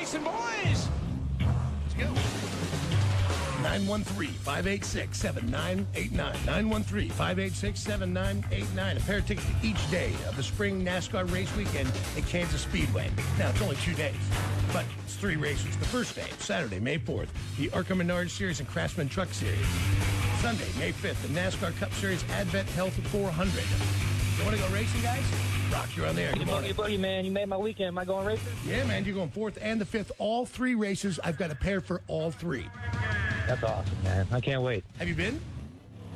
racing, boys. Let's go. 913-586-7989. 913-586-7989. A pair of tickets to each day of the spring NASCAR race weekend at Kansas Speedway. Now, it's only 2 days, but it's 3 races. The first day, Saturday, May 4th, the ARCA Menard Series and Craftsman Truck Series. Sunday, May 5th, the NASCAR Cup Series Advent Health 400. You want to go racing, guys? Rock, you're on there. Good morning. Buddy, man, you made my weekend. Am I going racing? Yeah, man, you're going 4th and the 5th. All 3 races. I've got a pair for all 3. That's awesome, man. I can't wait. Have you been?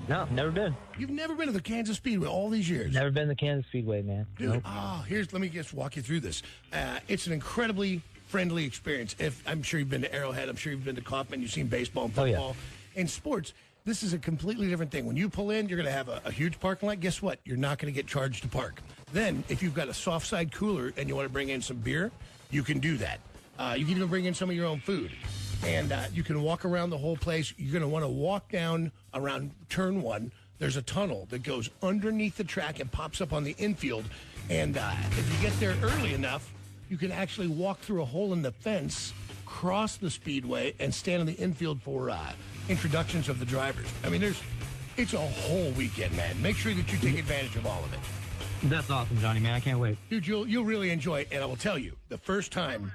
No, never been. You've never been to the Kansas Speedway all these years? Never been to Kansas Speedway, man. Dude, Nope. let me just walk you through this. It's an incredibly friendly experience. I'm sure you've been to Arrowhead. I'm sure you've been to Kaufman. You've seen baseball and football. In sports, this is a completely different thing. When you pull in, you're going to have a huge parking lot. Guess what? You're not going to get charged to park. Then, if you've got a soft side cooler and you want to bring in some beer, you can do that. You can even bring in some of your own food. And you can walk around the whole place. You're going to want to walk down around turn 1. There's a tunnel that goes underneath the track and pops up on the infield. And if you get there early enough, you can actually walk through a hole in the fence, cross the speedway, and stand in the infield for introductions of the drivers. I mean, it's a whole weekend, man. Make sure that you take advantage of all of it. That's awesome, Johnny, man. I can't wait. Dude, you'll really enjoy it. And I will tell you, the first time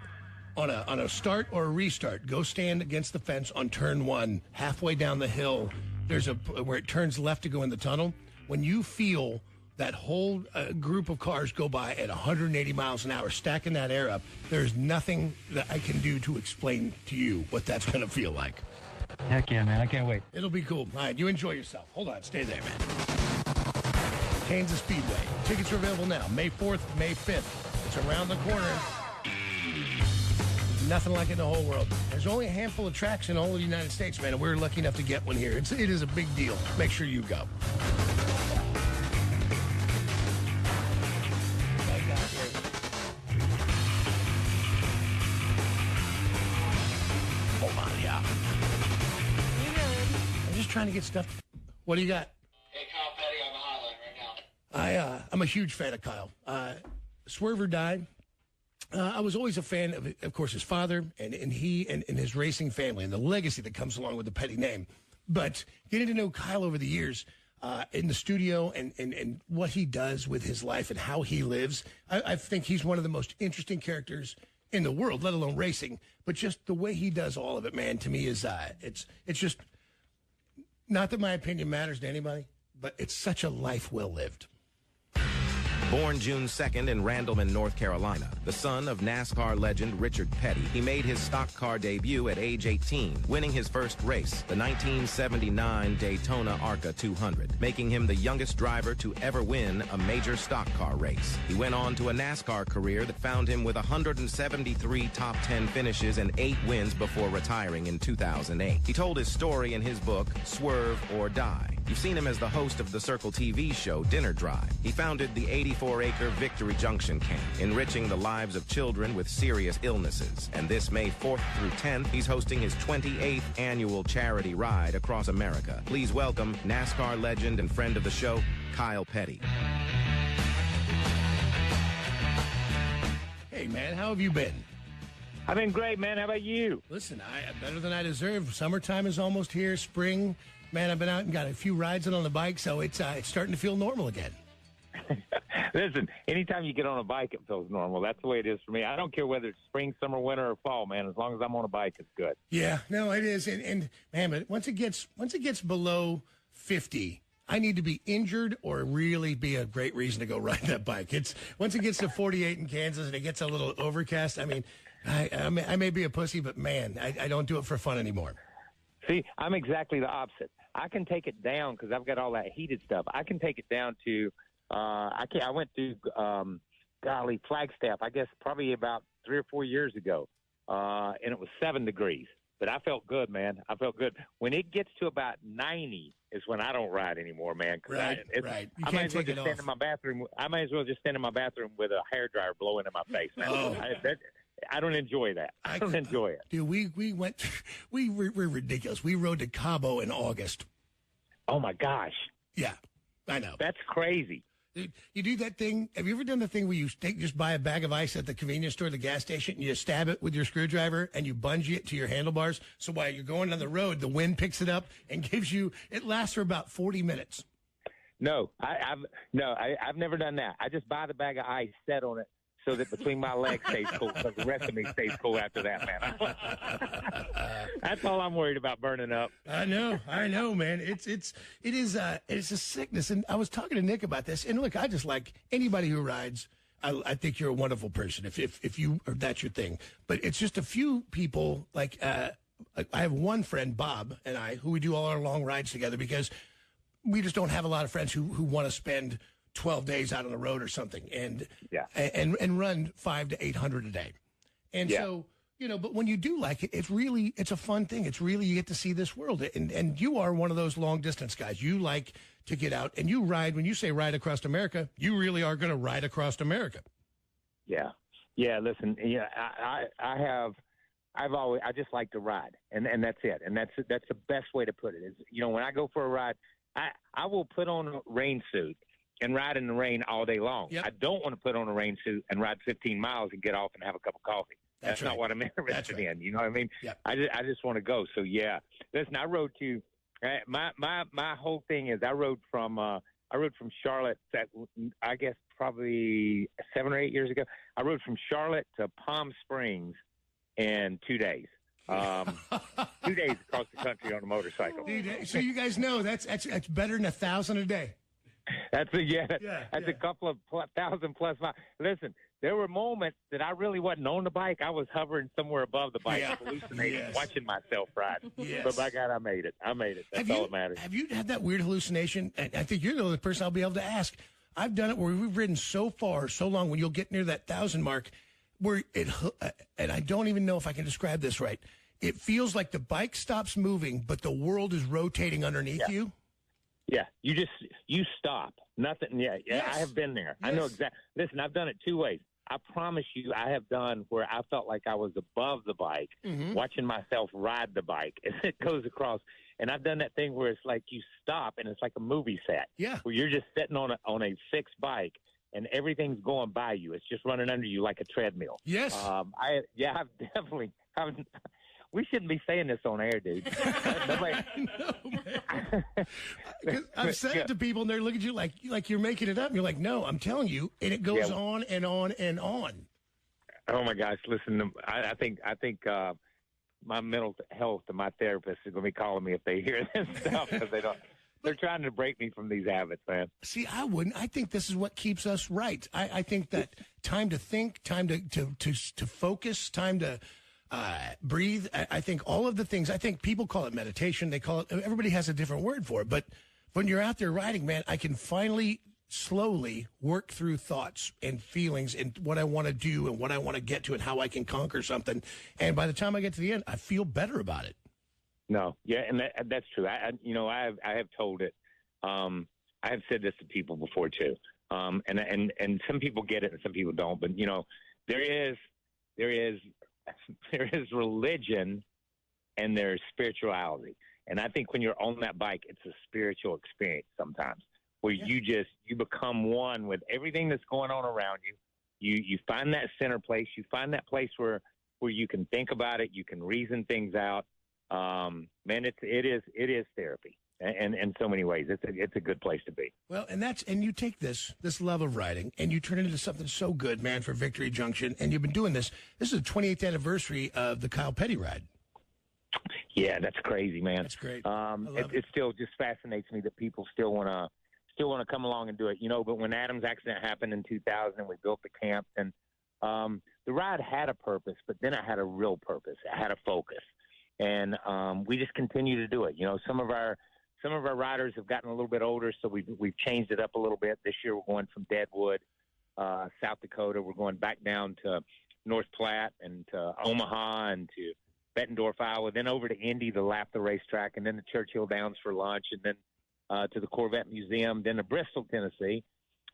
on a start or a restart, go stand against the fence on turn 1, halfway down the hill. There's where it turns left to go in the tunnel. When you feel that whole group of cars go by at 180 miles an hour, stacking that air up, there's nothing that I can do to explain to you what that's going to feel like. Heck yeah, man. I can't wait. It'll be cool. All right, you enjoy yourself. Hold on. Stay there, man. Kansas Speedway. Tickets are available now. May 4th, May 5th. It's around the corner. Nothing like it in the whole world. There's only a handful of tracks in all of the United States, man, and we're lucky enough to get one here. It is a big deal. Make sure you go. I'm just trying to get stuff. What do you got? Hey, Kyle Petty on the hotline right now. I'm a huge fan of Kyle. Swerve or die. I was always a fan of course, his father and he and his racing family and the legacy that comes along with the Petty name. But getting to know Kyle over the years in the studio and what he does with his life and how he lives, I think he's one of the most interesting characters in the world, let alone racing. But just the way he does all of it, man, to me is it's just not that my opinion matters to anybody, but it's such a life well lived. Born June 2nd in Randleman, North Carolina, the son of NASCAR legend Richard Petty, he made his stock car debut at age 18, winning his first race, the 1979 Daytona ARCA 200, making him the youngest driver to ever win a major stock car race. He went on to a NASCAR career that found him with 173 top 10 finishes and 8 wins before retiring in 2008. He told his story in his book, Swerve or Die. You've seen him as the host of the Circle TV show Dinner Drive. He founded the 84-acre Victory Junction camp, enriching the lives of children with serious illnesses. And this May 4th through 10th, he's hosting his 28th annual charity ride across America. Please welcome NASCAR legend and friend of the show, Kyle Petty. Hey, man, how have you been? I've been great, man. How about you? Listen, better than I deserve. Summertime is almost here. Spring. Man, I've been out and got a few rides in on the bike, so it's starting to feel normal again. Listen, anytime you get on a bike, it feels normal. That's the way it is for me. I don't care whether it's spring, summer, winter, or fall, man. As long as I'm on a bike, it's good. Yeah, no, it is. And man, but once it gets below 50, I need to be injured or really be a great reason to go ride that bike. Once it gets to 48 in Kansas and it gets a little overcast, I mean, I may be a pussy, but man, I don't do it for fun anymore. See, I'm exactly the opposite. I can take it down because I've got all that heated stuff. I can take it down to I went to Flagstaff, I guess probably about 3 or 4 years ago, and it was 7 degrees. But I felt good, man. I felt good. When it gets to about 90 is when I don't ride anymore, man. Right. You I can't might as well take it just stand off. in my bathroom. I might as well just stand in my bathroom with a hairdryer blowing in my face, man. Oh. I don't enjoy that. I don't enjoy it. Dude, we went, we're ridiculous. We rode to Cabo in August. Oh, my gosh. Yeah, I know. That's crazy. Dude, you do that thing. Have you ever done the thing where you just buy a bag of ice at the convenience store, the gas station, and you stab it with your screwdriver and you bungee it to your handlebars? So while you're going on the road, the wind picks it up and it lasts for about 40 minutes. No, I've never done that. I just buy the bag of ice, set on it, so that between my legs stays cool, because the rest of me stays cool after that, man. That's all I'm worried about, burning up. I know, man. It is a sickness. And I was talking to Nick about this. And look, I just like anybody who rides. I think you're a wonderful person if you or that's your thing. But it's just a few people like I have one friend, Bob, and I, who we do all our long rides together because we just don't have a lot of friends who want to spend 12 days out on the road or something and run 500 to 800 a day. And so, but when you do like it, it's a fun thing. It's really, you get to see this world. And you are one of those long distance guys. You like to get out and you ride. When you say ride across America, you really are going to ride across America. Yeah. Yeah. Listen, I just like to ride and that's it. And that's the best way to put it is, when I go for a ride, I will put on a rain suit and ride in the rain all day long. Yep. I don't want to put on a rain suit and ride 15 miles and get off and have a cup of coffee. That's right. Not what I'm interested in. You know what I mean? Yep. I just want to go. So yeah, listen, I rode to my whole thing is I rode from Charlotte. I guess probably 7 or 8 years ago. I rode from Charlotte to Palm Springs in 2 days. 2 days across the country on a motorcycle. So you guys know that's better than 1,000 a day. That's a couple of thousand plus miles. Listen, there were moments that I really wasn't on the bike. I was hovering somewhere above the bike, hallucinating, watching myself ride. Yes. But by God, I made it. That's all that matters. Have you had that weird hallucination? And I think you're the only person I'll be able to ask. I've done it where we've ridden so far, so long, when you'll get near that 1,000 mark, where and I don't even know if I can describe this right. It feels like the bike stops moving, but the world is rotating underneath you. Yeah, you stop. Nothing. Yeah, yes. I have been there. Yes. I know exactly. Listen, I've done it two ways. I promise you, I have done where I felt like I was above the bike, watching myself ride the bike as it goes across. And I've done that thing where it's like you stop and it's like a movie set. Yeah. Where you're just sitting on a fixed bike and everything's going by you. It's just running under you like a treadmill. Yes. I've definitely. We shouldn't be saying this on air, dude. I've said it to people, and they look at you like you're making it up. And you're like, no, I'm telling you, and it goes on and on and on. Oh my gosh! Listen, I think my mental health and my therapist is going to be calling me if they hear this stuff because they don't. They're trying to break me from these habits, man. See, I wouldn't. I think this is what keeps us right. I think that time to think, time to focus, time to breathe. I think all of the things, I think people call it meditation. They call it, everybody has a different word for it. But when you're out there riding, man, I can finally slowly work through thoughts and feelings and what I want to do and what I want to get to and how I can conquer something. And by the time I get to the end, I feel better about it. No. Yeah. And that's true. I have told it. I have said this to people before too. And some people get it and some people don't, but there is religion and there's spirituality. And I think when you're on that bike, it's a spiritual experience sometimes where you become one with everything that's going on around you. You find that center place. You find that place where you can think about it. You can reason things out. Man, it is therapy. And in so many ways, it's a good place to be. Well, and you take this love of riding and you turn it into something so good, man, for Victory Junction. And you've been doing this. This is the 28th anniversary of the Kyle Petty ride. Yeah, that's crazy, man. That's great. It still just fascinates me that people still want to come along and do it. But when Adam's accident happened in 2000, we built the camp, and the ride had a purpose, but then it had a real purpose. It had a focus, and we just continue to do it. Some of our riders have gotten a little bit older, so we've changed it up a little bit. This year we're going from Deadwood, South Dakota. We're going back down to North Platte and to Omaha and to Bettendorf, Iowa, then over to Indy to lap the racetrack, and then to Churchill Downs for lunch, and then to the Corvette Museum, then to Bristol, Tennessee,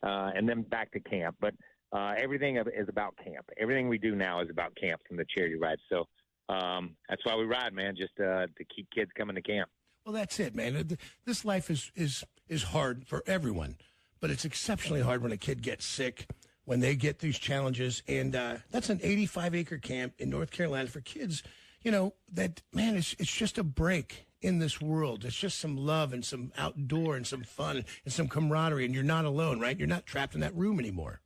and then back to camp. But everything is about camp. Everything we do now is about camp from the charity ride. So that's why we ride, man, just to keep kids coming to camp. Well, that's it, man. This life is hard for everyone. but it's exceptionally hard when a kid gets sick, when they get these challenges. And that's an 85-acre camp in North Carolina for kids, that, man, it's just a break in this world. It's just some love and some outdoor and some fun and some camaraderie, and you're not alone, right? You're not trapped in that room anymore.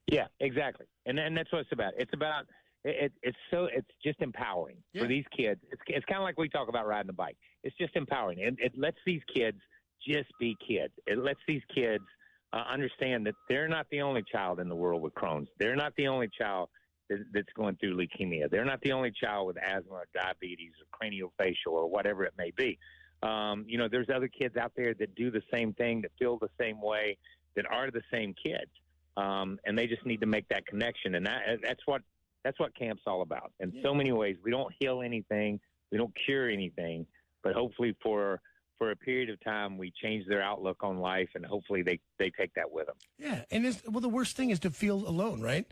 Yeah, exactly. And that's what it's about. It's about it's just empowering for these kids. It's kind of like we talk about riding a bike. It's just empowering. It lets these kids just be kids. It lets these kids understand that they're not the only child in the world with Crohn's. They're not the only child that's going through leukemia. They're not the only child with asthma or diabetes or craniofacial or whatever it may be. There's other kids out there that do the same thing, that feel the same way, that are the same kids. And they just need to make that connection. And that's what camp's all about. In so many ways, we don't heal anything. We don't cure anything. But hopefully for a period of time, we change their outlook on life, and hopefully they take that with them. Yeah. And the worst thing is to feel alone, right?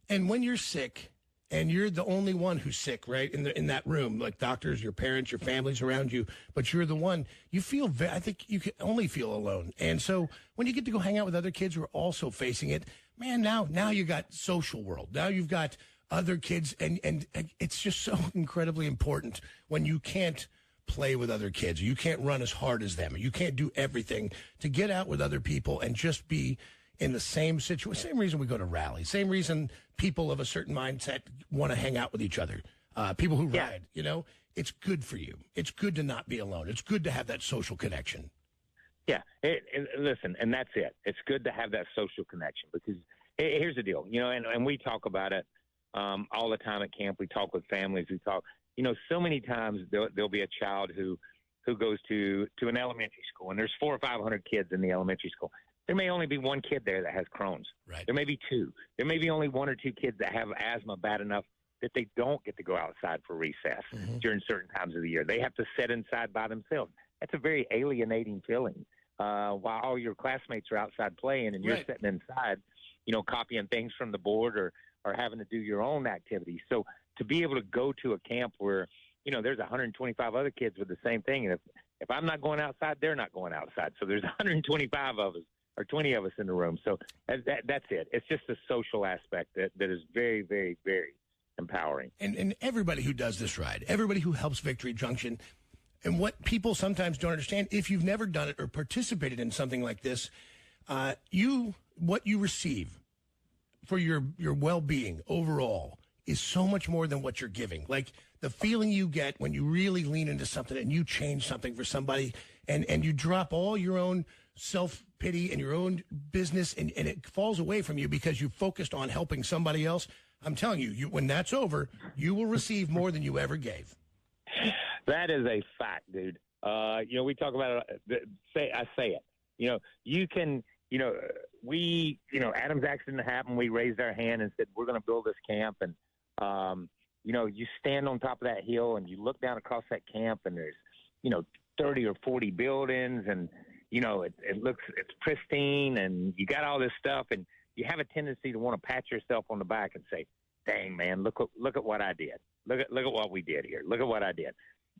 And when you're sick and you're the only one who's sick, right, in that room, like doctors, your parents, your families around you, but you're the one, you feel, I think you can only feel alone. And so when you get to go hang out with other kids who are also facing it, man, now you got social world. Now you've got other kids, and it's just so incredibly important when you can't play with other kids. You can't run as hard as them. You can't do everything to get out with other people and just be in the same situation. Same reason we go to rallies. Same reason people of a certain mindset want to hang out with each other. People who ride, it's good for you. It's good to not be alone. It's good to have that social connection. Yeah. Listen, and that's it. It's good to have that social connection because here's the deal, and we talk about it all the time at camp. We talk with families. We talk, so many times there'll be a child who goes to an elementary school, and there's 400 or 500 kids in the elementary school. There may only be one kid there that has Crohn's. Right. There may be two. There may be only one or two kids that have asthma bad enough that they don't get to go outside for recess during certain times of the year. They have to sit inside by themselves. That's a very alienating feeling. While all your classmates are outside playing and you're sitting inside, copying things from the board or having to do your own activities. So to be able to go to a camp where, there's 125 other kids with the same thing, and if I'm not going outside, they're not going outside. So there's 125 of us or 20 of us in the room. So that's it. It's just a social aspect that is very, very, very empowering. And everybody who does this ride, everybody who helps Victory Junction, and what people sometimes don't understand, if you've never done it or participated in something like this, what you receive for your well-being overall is so much more than what you're giving. Like the feeling you get when you really lean into something and you change something for somebody and you drop all your own self-pity and your own business and it falls away from you because you focused on helping somebody else. I'm telling you, when that's over, you will receive more than you ever gave. That is a fact, dude. We talk about it. I say it. You can, Adam's accident happened. We raised our hand and said, we're going to build this camp. And, you stand on top of that hill and you look down across that camp and there's, 30 or 40 buildings and, it's pristine and you got all this stuff and you have a tendency to want to pat yourself on the back and say, dang, man, look at what I did. Look at what we did here. Look at what I did.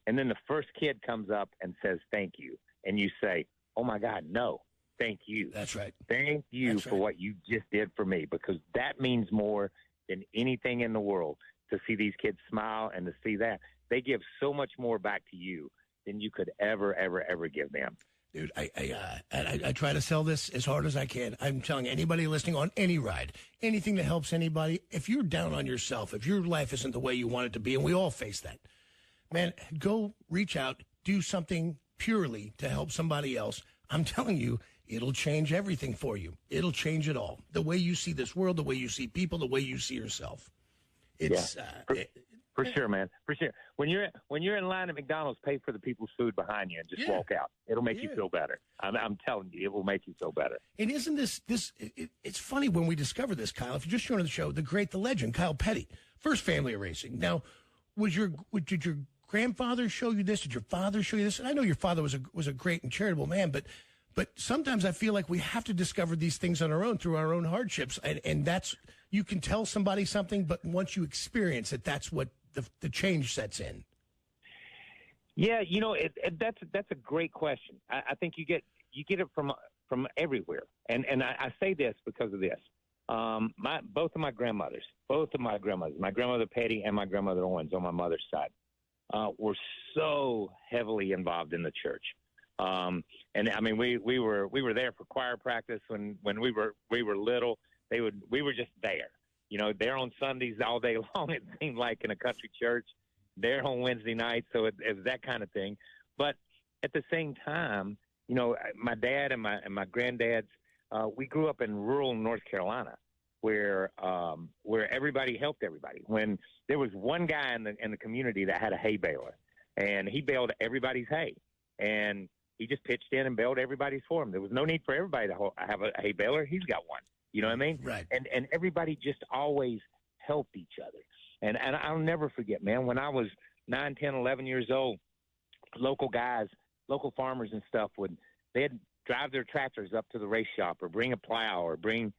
And then the first kid comes up and says, thank you. And you say, oh my God, no, thank you. That's right. Thank you for what you just did for me, because that means more than anything in the world to see these kids smile and to see that. They give so much more back to you than you could ever, ever, ever give them. Dude, I try to sell this as hard as I can. I'm telling anybody listening on any ride, anything that helps anybody, if you're down on yourself, if your life isn't the way you want it to be, and we all face that, man, go reach out, do something purely to help somebody else. I'm telling you, it'll change everything for you. It'll change it all. The way you see this world, the way you see people, the way you see yourself. It's For sure, man. For sure. When you're in line at McDonald's, pay for the people's food behind you and just walk out. It'll make you feel better. I'm telling you, it will make you feel better. And isn't it's funny when we discover this, Kyle. If you just joined the show, the legend, Kyle Petty, first family of racing. Now, did your grandfather show you this? Did your father show you this? And I know your father was a great and charitable man, but sometimes I feel like we have to discover these things on our own through our own hardships, and that's, you can tell somebody something, but once you experience it, that's what the change sets in. Yeah, that's a great question. I think you get it from from everywhere. And I say this because of this. Both of my grandmothers, my grandmother Patty and my grandmother Owens on my mother's side, were so heavily involved in the church. And I mean, we were there for choir practice when we were little. We were just there, you know, there on Sundays all day long. It seemed like in a country church, there on Wednesday nights. So it was that kind of thing. But at the same time, you know, my dad and my granddads, we grew up in rural North Carolina, where everybody helped everybody. When there was one guy in the community that had a hay baler, and he baled everybody's hay, and he just pitched in and baled everybody's for him. There was no need for everybody to have a hay baler. He's got one. You know what I mean? Right. And everybody just always helped each other. And I'll never forget, man, when I was 9, 10, 11 years old, local guys, local farmers and stuff they'd drive their tractors up to the race shop or bring a plow or bring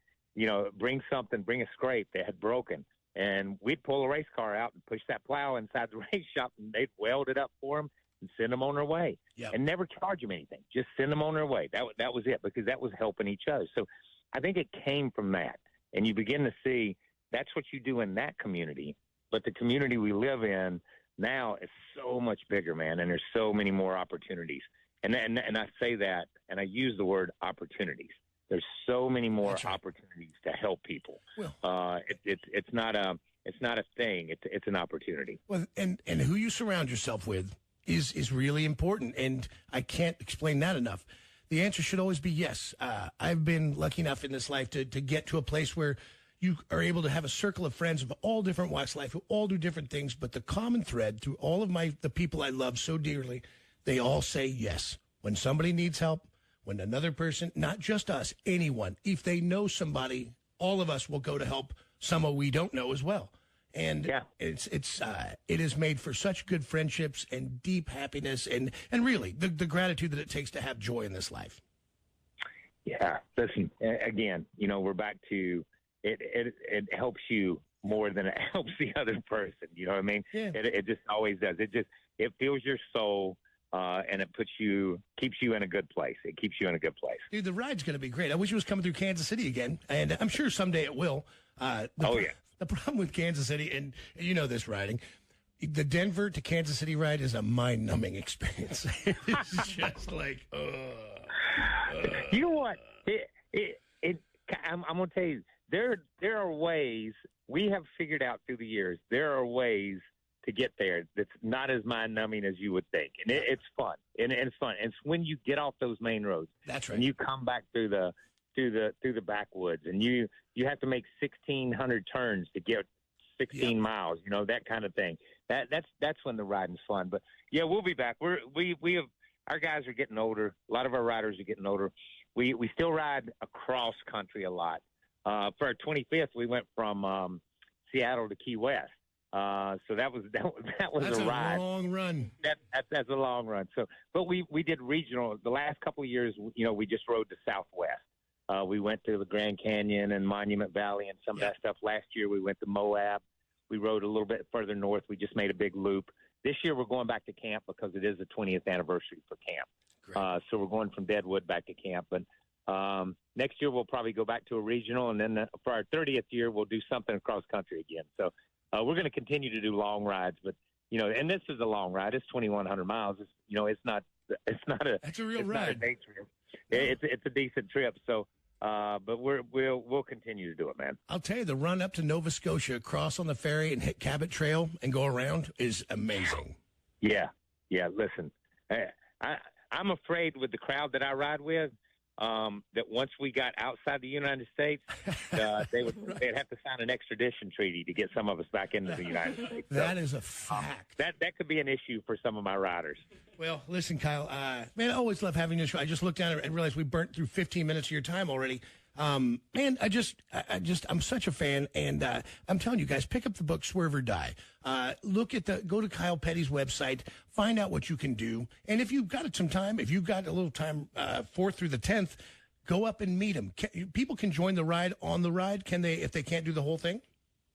something, bring a scrape that had broken. And we'd pull a race car out and push that plow inside the race shop, and they'd weld it up for them and send them on their way. Yep. And never charge them anything. Just send them on their way. That was it, because that was helping each other. So I think it came from that. And you begin to see that's what you do in that community. But the community we live in now is so much bigger, man, and there's so many more opportunities. And I say that, and I use the word opportunities. There's so many more opportunities to help people. Well, it's not a thing. It's an opportunity. Well, and who you surround yourself with is really important, and I can't explain that enough. The answer should always be yes. I've been lucky enough in this life to get to a place where you are able to have a circle of friends of all different walks of life who all do different things, but the common thread through all of the people I love so dearly, they all say yes. When somebody needs help, when another person, not just us, anyone, if they know somebody, all of us will go to help someone we don't know as well. And it is made for such good friendships and deep happiness and really the gratitude that it takes to have joy in this life. Yeah. Listen, again, you know, we're back to it helps you more than it helps the other person. You know what I mean? Yeah. It just always does. It fills your soul. And it keeps you in a good place. It keeps you in a good place. Dude, the ride's going to be great. I wish it was coming through Kansas City again, and I'm sure someday it will. The problem with Kansas City, and you know this riding, the Denver to Kansas City ride is a mind-numbing experience. It's just like, You know what? I'm going to tell you, there are ways we have figured out through the years. There are ways to get there that's not as mind-numbing as you would think. And it's fun. And it's fun. And it's when you get off those main roads. That's right. And you come back through the backwoods, and you have to make 1,600 turns to get 16 miles, you know, that kind of thing. That's when the riding's fun. But yeah, we'll be back. Our guys are getting older. A lot of our riders are getting older. We still ride across country a lot. For our 25th, we went from Seattle to Key West. So that was that's a ride. That's a long run. That's a long run. So, but we did regional. The last couple of years, you know, we just rode the Southwest. We went to the Grand Canyon and Monument Valley and some of that stuff. Last year, we went to Moab. We rode a little bit further north. We just made a big loop. This year, we're going back to camp because it is the 20th anniversary for camp. So we're going from Deadwood back to camp. But next year, we'll probably go back to a regional. And then for our 30th year, we'll do something across country again. So we're going to continue to do long rides. But, you know, and this is a long ride. It's 2,100 miles. It's not a real ride. Not a day trip. It's a decent trip. So, but we'll continue to do it, man. I'll tell you, the run up to Nova Scotia, cross on the ferry and hit Cabot Trail and go around is amazing. Yeah. Listen, I'm afraid with the crowd that I ride with, that once we got outside the United States, they'd have to sign an extradition treaty to get some of us back into the United States. That is a fact. That could be an issue for some of my riders. Well, listen, Kyle, man, I always love having this show. I just looked down and realized we burnt through 15 minutes of your time already. Man, I'm such a fan, and I'm telling you guys, pick up the book Swerve or Die. Go to Kyle Petty's website, find out what you can do, and if you've got some time, if you've got a little time, 4th through the 10th, go up and meet him. People can join the ride on the ride, can they? If they can't do the whole thing?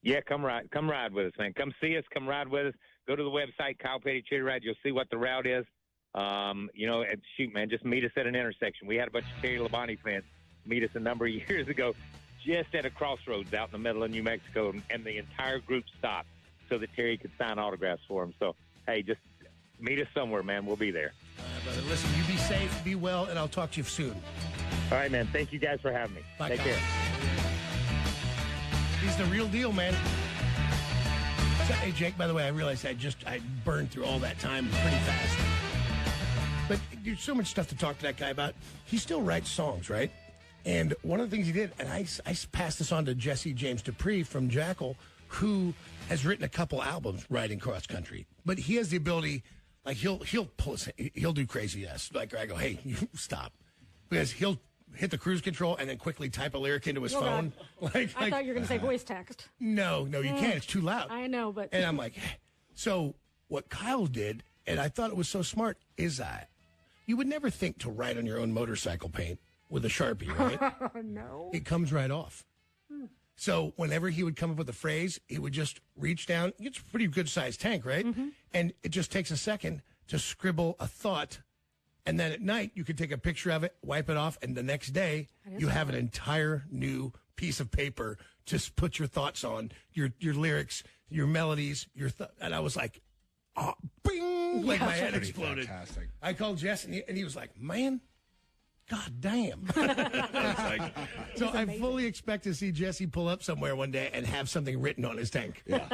Yeah, come ride with us, man. Come see us, come ride with us. Go to the website, Kyle Petty Charity Ride. You'll see what the route is. And shoot, man, just meet us at an intersection. We had a bunch of Terry Labonte fans meet us a number of years ago just at a crossroads out in the middle of New Mexico, and the entire group stopped so that Terry could sign autographs for him. So, hey, just meet us somewhere, man. We'll be there. All right, brother. Listen, you be safe, be well, and I'll talk to you soon. All right, man. Thank you guys for having me. Bye, Take Kyle. care. He's the real deal, man. So, hey, Jake, by the way, I realized I burned through all that time pretty fast. But there's so much stuff to talk to that guy about. He still writes songs, right? And one of the things he did, and I passed this on to Jesse James Dupree from Jackal, who has written a couple albums riding cross country. But he has the ability, like he'll do crazy ass. Like I go, hey, you stop, because he'll hit the cruise control and then quickly type a lyric into his phone. God. I thought you were going to say voice text. No, you can't. It's too loud. I know, but and I'm like, so what Kyle did, and I thought it was so smart, is you would never think to write on your own motorcycle paint with a Sharpie, right? No. It comes right off. So whenever he would come up with a phrase, he would just reach down. It's a pretty good sized tank, right? And it just takes a second to scribble a thought. And then at night, you could take a picture of it, wipe it off, and the next day, you have an entire new piece of paper to put your thoughts on, your lyrics, your melodies, and I was like, oh, bing! Like my head exploded. Fantastic. I called Jess, and he was like, man, God damn. So I fully expect to see Jesse pull up somewhere one day and have something written on his tank. Yeah.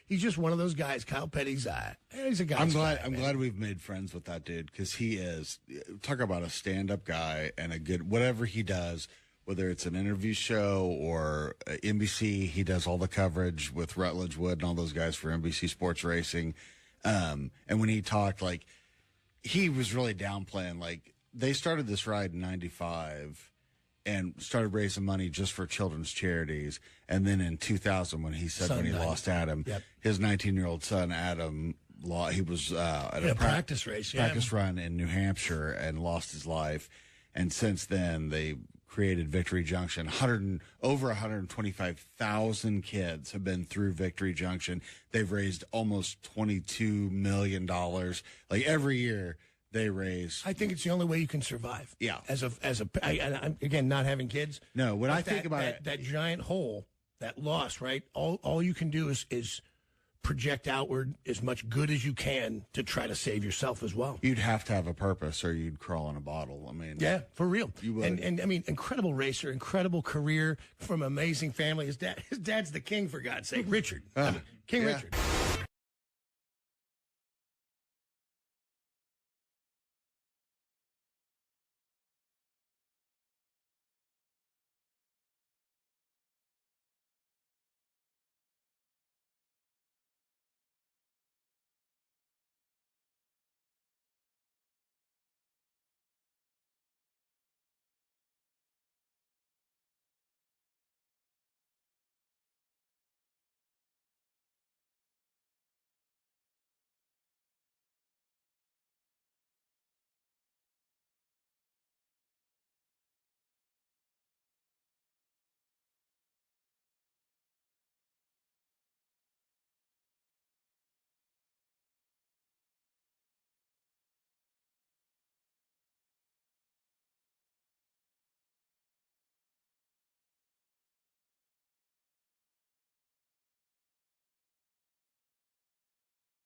He's just one of those guys. Kyle Petty's he's a guy. I'm glad we've made friends with that dude, because he is, talk about a stand-up guy and a good, whatever he does, whether it's an interview show or NBC, he does all the coverage with Rutledge Wood and all those guys for NBC Sports Racing. And when he talked, like, he was really downplaying, like, they started this ride in 95 and started raising money just for children's charities. And then in 2000, when he said when he lost Adam, his 19-year-old son, Adam, he was at a practice run in New Hampshire and lost his life. And since then, they created Victory Junction. Over 125,000 kids have been through Victory Junction. They've raised almost $22 million. Like every year, they raise. I think it's the only way you can survive. Yeah. I'm again, not having kids. No, when I think about it, that giant hole, that loss, right? All you can do is project outward as much good as you can to try to save yourself as well. You'd have to have a purpose, or you'd crawl in a bottle. I mean, yeah, for real. You would. And I mean, incredible racer, incredible career from amazing family. His dad's the king, for God's sake, Richard. King Richard.